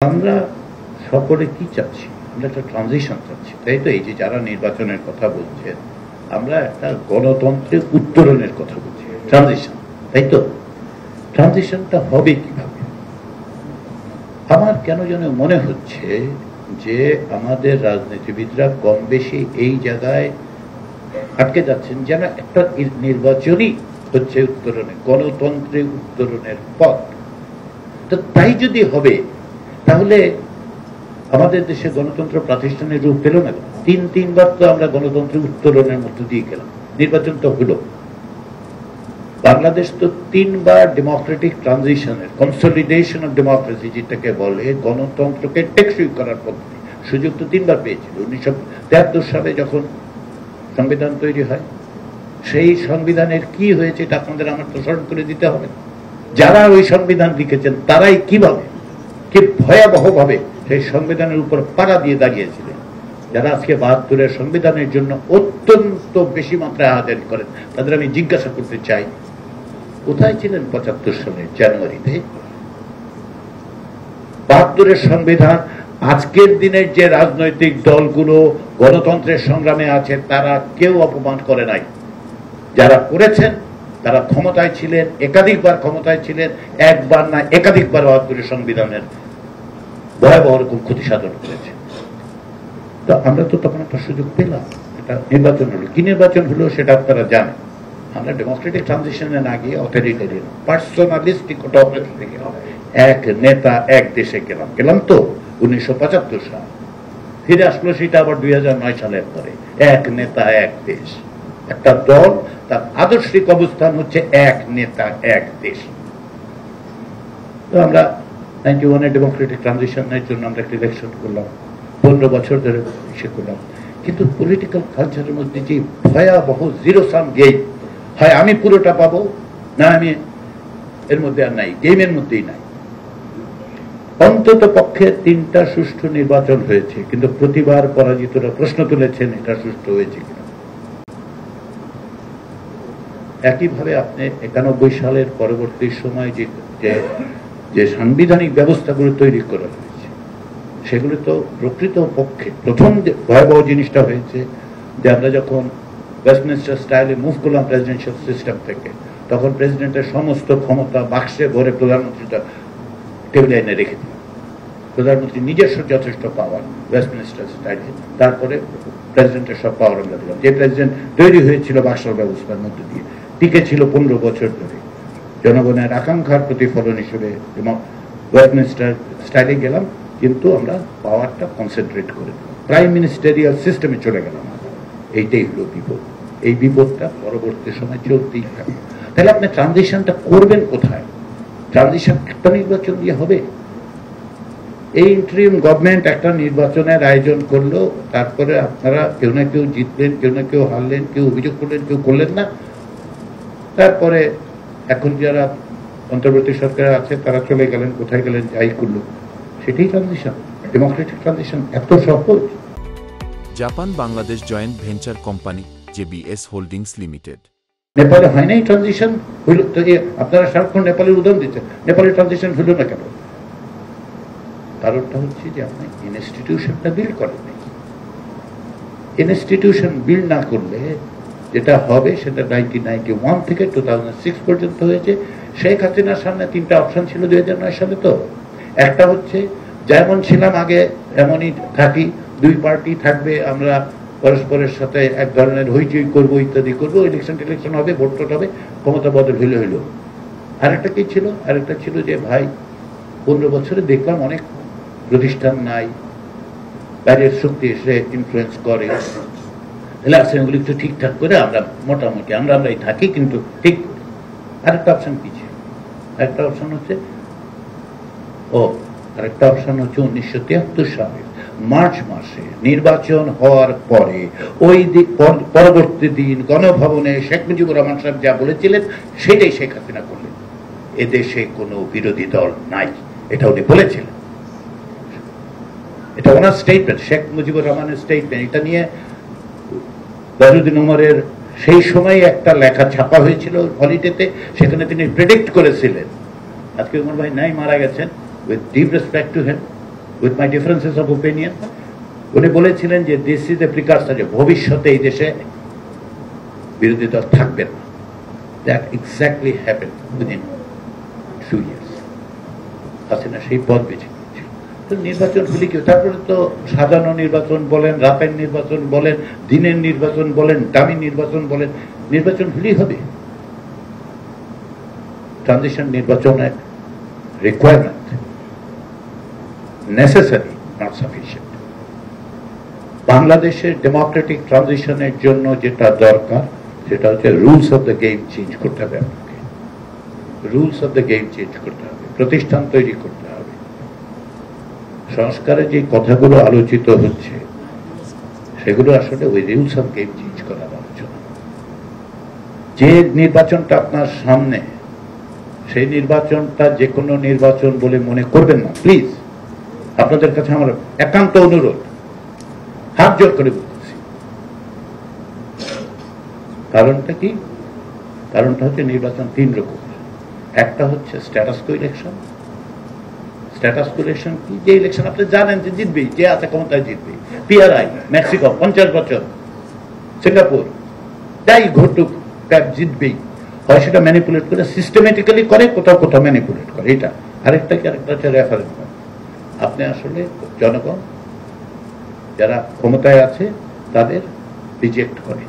আমরা সকলে কি চাচ্ছি? আমরা একটা ট্রানজিশন চাচ্ছি, তাই তো? এই যে যারা নির্বাচনের কথা বলছেন, আমরা একটা গণতন্ত্রের উত্তরণের কথা বলছি, ট্রানজিশন, তাই তো? ট্রানজিশনটা হবে কিভাবে? আমার কেন যেন মনে হচ্ছে যে আমাদের রাজনীতিবিদরা কম বেশি এই জায়গায় আটকে যাচ্ছেন, যেন একটা নির্বাচনই হচ্ছে উত্তরণের, গণতন্ত্রের উত্তরণের পথ। তো তাই যদি হবে, তাহলে আমাদের দেশে গণতন্ত্র প্রাতিষ্ঠানিক রূপ পেল না। তিনবার তো আমরা গণতন্ত্রের উত্তরণের মধ্য দিয়ে গেলাম, নির্বাচন তো হলো। বাংলাদেশ তো তিনবার ডেমোক্রেটিক ট্রানজিশনের, কনসলিডেশন অফ ডেমোক্রেসি যেটাকে বলে, গণতন্ত্রকে টেকসই করার পদ্ধতি, সুযোগ তো তিনবার পেয়েছিল। 1973 সালে যখন সংবিধান তৈরি হয়, সেই সংবিধানের কি হয়েছে এটা আপনাদের আমার তো স্মরণ করে দিতে হবে। যারা ওই সংবিধান লিখেছেন তারাই কিভাবে, কি ভয়াবহ ভাবে সেই সংবিধানের উপর পাড়া দিয়ে দাঁড়িয়েছিলেন। যারা আজকে 72-এর সংবিধানের জন্য অত্যন্ত বেশি মাত্রায় আহ্বান করেন, তাদের আমি জিজ্ঞাসা করতে চাই, কোথায় ছিলেন 75 সালের জানুয়ারিতে? 72-এর সংবিধান আজকের দিনের যে রাজনৈতিক দলগুলো গণতন্ত্রের সংগ্রামে আছে তারা কেউ অপমান করে নাই। যারা করেছেন তারা ক্ষমতায় ছিলেন, একাধিকবার ক্ষমতায় ছিলেন, একবার না একাধিকবার 72-এর সংবিধানের ভয়াবহ রকম ক্ষতি সাধন করেছে। তো আমরা তো তখন একটা সুযোগ পেলাম, এটা নির্বাচন হলো। কি নির্বাচন হলো সেটা আপনারা জানেন। আমরা ডেমোক্রেটিক ট্রানজিশনে না গিয়ে অথরিটেরিয়ান, পার্সোনালিস্টিক অটোক্রেসিতে গেলাম। এক নেতা এক দেশে গেলাম তো 1975 সাল। ফিরে আসলো সেটা আবার 2009 সালের পরে, এক নেতা এক দেশ। একটা দল, তার আদর্শিক অবস্থান হচ্ছে এক নেতা এক দেশ। তো আমরা 91-এর ডেমোক্রেটিক ট্রানজিশনের জন্য আমরা একটা ইলেকশন করলাম, 15 বছর ধরে সে করলাম। কিন্তু পলিটিক্যাল কালচারের মধ্যে যে ভয়াবহ জিরো সাম গেম, হয় আমি পুরোটা পাবো, না আমি এর মধ্যে আর নাই, গেমের মধ্যেই নাই। অন্তত পক্ষে 3টা সুষ্ঠু নির্বাচন হয়েছে, কিন্তু প্রতিবার পরাজিতরা প্রশ্ন তুলেছেন এটা সুষ্ঠু হয়েছে কিনা। একইভাবে আপনি 91 সালের পরবর্তী সময় যে সাংবিধানিক ব্যবস্থাগুলো তৈরি করা হয়েছে, সেগুলো তো প্রকৃত পক্ষে প্রথম যে ভয়াবহ জিনিসটা হয়েছে যে আমরা যখন ওয়েস্টমিনস্টার স্টাইলে মুভ করলাম প্রেসিডেন্সিয়াল সিস্টেম থেকে, তখন প্রেসিডেন্টের সমস্ত ক্ষমতা বাক্সে ভরে প্রধানমন্ত্রীটা টেবিলে এনে রেখে দিলাম। প্রধানমন্ত্রী নিজস্ব যথেষ্ট পাওয়ার ওয়েস্টমিনস্টার স্টাইলে, তারপরে প্রেসিডেন্টের সব পাওয়ার আমরা দিলাম। যে প্রেসিডেন্ট তৈরি হয়েছিল বাক্সর ব্যবস্থার মধ্যে দিয়ে, টিকে ছিল 15 বছর ধরে, জনগণের আকাঙ্ক্ষার প্রতিফলন হিসেবে ওয়েস্টমিনস্টার স্টাইলে গেলাম, কিন্তু আমরা পাওয়ারটা কনসেন্ট্রেট করে দিলাম, প্রাইম মিনিস্টেরিয়াল সিস্টেমে চলে গেলাম। এইটাই হলো বিপদ। এই বিপদটা পরবর্তী সময় চলতেই থাকবে। তাহলে আপনি ট্রানজিশনটা করবেন কোথায়? ট্রানজিশন একটা নির্বাচন দিয়ে হবে? এই ইন্টারিম গভর্নমেন্ট একটা নির্বাচনের আয়োজন করলো, তারপরে আপনারা কেউ না কেউ জিতলেন, কেউ না কেউ হারলেন, কেউ অভিযোগ করলেন, কেউ করলেন না। তারপরে এখন যারা অন্তর্বর্তী সরকার আছে তারা চলে গেলেন, কোথায় গেলেন, যাই করলো, সেটাই ট্রানজিশন। ডেমোক্রেটিক ট্রানজিশন এত সহজ? Japan Bangladesh joint venture company JBS holdings limited. নেপালে হয় নাই ট্রানজিশন? হইল তো? আপনারা সারাক্ষণ নেপালের উদাহরণ দিচ্ছেন, নেপালের ট্রানজিশন হইল না কেন? কারণটা হচ্ছে যে আপনি ইনস্টিটিউশনটা বিল্ড করেন নাই। ইনস্টিটিউশন বিল্ড না করলে যেটা হবে সেটা 1991 থেকে 2006 পর্যন্ত হয়েছে। শেখ হাসিনার সামনে 3টা অপশন ছিল 2009 সালে। তো একটা হচ্ছে যেমন ছিলাম আগে এমনই থাকি, 2 পার্টি থাকবে, আমরা পরস্পরের সাথে এক ধরনের হইচই করবো, ইত্যাদি করবো, ইলেকশন হবে, ভোট টোট হবে, ক্ষমতা বদল হইল। আরেকটা কি ছিল? আরেকটা ছিল যে ভাই 15 বছরে দেখলাম অনেক প্রতিষ্ঠান নাই, বাইরের শক্তি এসে ইনফ্লুয়েন্স করে, তাহলে আসলে এগুলি একটু ঠিকঠাক করে আমরা মোটামুটি আমরাই থাকি, কিন্তু ঠিক করি। আরেকটা অপশন কি ছিল? আরেকটা অপশন হচ্ছে 1973 সালে মার্চ মাসে নির্বাচন হওয়ার পরে ওই পরবর্তী দিন গণভবনে শেখ মুজিবুর রহমান সাহেব যা বলেছিলেন সেটাই শেখ হাসিনা করলেন। এদেশে কোনো বিরোধী দল নাই, এটা উনি বলেছিলেন। এটা ওনার স্টেটমেন্ট, শেখ মুজিবুর রহমানের স্টেটমেন্ট। এটা নিয়ে বদরুদ্দিন উমরের সেই সময় একটা লেখা ছাপা হয়েছিল হলিডেতে, সেখানে তিনি প্রেডিক্ট করেছিলেন। আজকে উমর ভাই নাই, মারা গেছেন, with deep respect to him, with my differences of opinion. উনি বলেছিলেন যে দিস ইজ এ প্রিকারসার, যে ভবিষ্যতে এই দেশে বিরোধী দল থাকবে না। That exactly happen within 2 years। Hasina সেই পথ বেছে নিয়েছিল। তো নির্বাচন হলে কি, তারপরে তো সাজানো নির্বাচন বলেন, রাতের নির্বাচন বলেন, দিনের নির্বাচন বলেন, দামি নির্বাচন বলেন, নির্বাচন হলেই হবে। ট্রানজিশন নির্বাচন এক রিকোয়ারমেন্ট, নেসেসারি, নট সাফিসিয়েন্ট। বাংলাদেশের ডেমোক্রেটিক ট্রানজিশনের জন্য যেটা দরকার সেটা হচ্ছে rules of the game change করতে হবে। আপনাকে rules of the game change করতে হবে, প্রতিষ্ঠান তৈরি করতে হবে। সংস্কারে যে কথাগুলো আলোচিত হচ্ছে সেগুলো আসলে ওই রুলস অফ গেম চেঞ্জ করার আলোচনা। যে নির্বাচনটা আপনার সামনে, সেই নির্বাচনটা যে কোনো নির্বাচন বলে মনে করবেন না প্লিজ। আপনাদের কাছে আমার একান্ত অনুরোধ, হাত জোর করে বলতেছি। কারণটা কি? কারণটা হচ্ছে নির্বাচন 3 রকম। একটা হচ্ছে স্ট্যাটাস কো ইলেকশন। স্ট্যাটাস কো ইলেকশন কি? যে ইলেকশন আপনি জানেন যে জিতবেই, যে আছে ক্ষমতায় জিতবেই। PRI, মেক্সিকো 50 বছর, সিঙ্গাপুর, যাই ঘটুক জিতবেই। হয় সেটা ম্যানিপুলেট করে, সিস্টেমেটিক্যালি করে, কোথাও কোথাও ম্যানিপুলেট করে, এটা আরেকটা কি। আরেকটা হচ্ছে রেফারেন্ডাম। আপনি আসলে জনগণ যারা ক্ষমতায় আছে তাদের রিজেক্ট করে,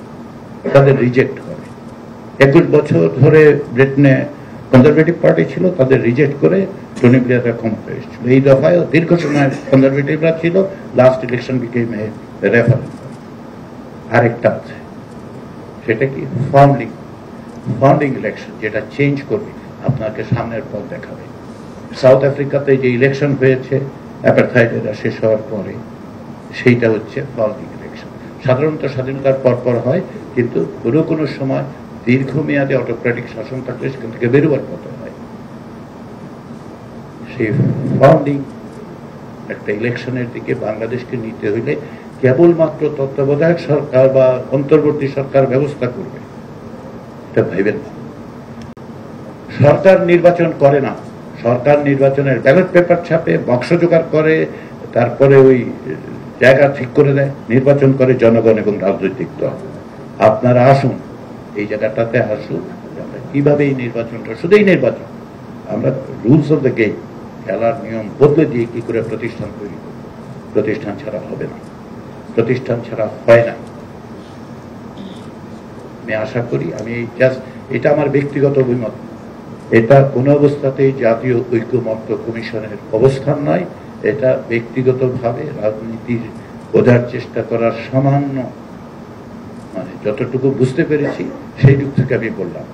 তাদের রিজেক্ট করে। 21 বছর ধরে ব্রিটেনে কনজারভেটিভ পার্টি ছিল, তাদের রিজেক্ট করে টনি ব্লেয়াররা ক্ষমতায় এসেছিল। এই দফায় দীর্ঘ সময় কনজারভেটিভরা ছিল, লাস্ট ইলেকশন বিকেম এ রেফারেন্ডাম। আরেকটা আছে, সেটা কি? ফাউন্ডিং ইলেকশন, যেটা চেঞ্জ করবে, আপনাকে সামনের পথ দেখাবে। সাউথ আফ্রিকাতে যে ইলেকশন হয়েছে অ্যাপারথাইড শেষ হওয়ার পরে, সেইটা হচ্ছে ফাউন্ডিং ইলেকশন। সাধারণত স্বাধীনতার পরপর হয়, কিন্তু কোনো সময় দীর্ঘমেয়াদে অটোক্রেটিক শাসন থাকলে সেখান থেকে বেরোবার পথে হয়। সেই ফাউন্ডিং একটা ইলেকশনের দিকে বাংলাদেশকে নিতে হইলে কেবলমাত্র তত্ত্বাবধায়ক সরকার বা অন্তর্বর্তী সরকার ব্যবস্থা করবে, এটা ভাইবেন না। সরকার নির্বাচন করে না, সরকার নির্বাচনের ব্যালট পেপার ছাপে, বাক্স জোগাড় করে, তারপরে ওই জায়গা ঠিক করে দেয়। নির্বাচন করে জনগণ এবং রাজনৈতিক দল। আপনারা আসুন, এই জায়গাটাতে আসুন, আমরা কিভাবে এই নির্বাচনটা, শুধু এই নির্বাচন, আমরা রুলস অফ দ্য গেম, খেলার নিয়ম বদলে দিয়ে কি করে প্রতিষ্ঠান তৈরি করব। প্রতিষ্ঠান ছাড়া হবে না, প্রতিষ্ঠান ছাড়া হয় না। আমি আশা করি, আমি এটা আমার ব্যক্তিগত অভিমত, এটা কোনো অবস্থাতেই জাতীয় ঐক্যমত্য কমিশনের অবস্থান নয়। এটা ব্যক্তিগতভাবে রাজনীতির বোঝার চেষ্টা করার সামান্য, মানে যতটুকু বুঝতে পেরেছি সেই দিক থেকে আমি বললাম।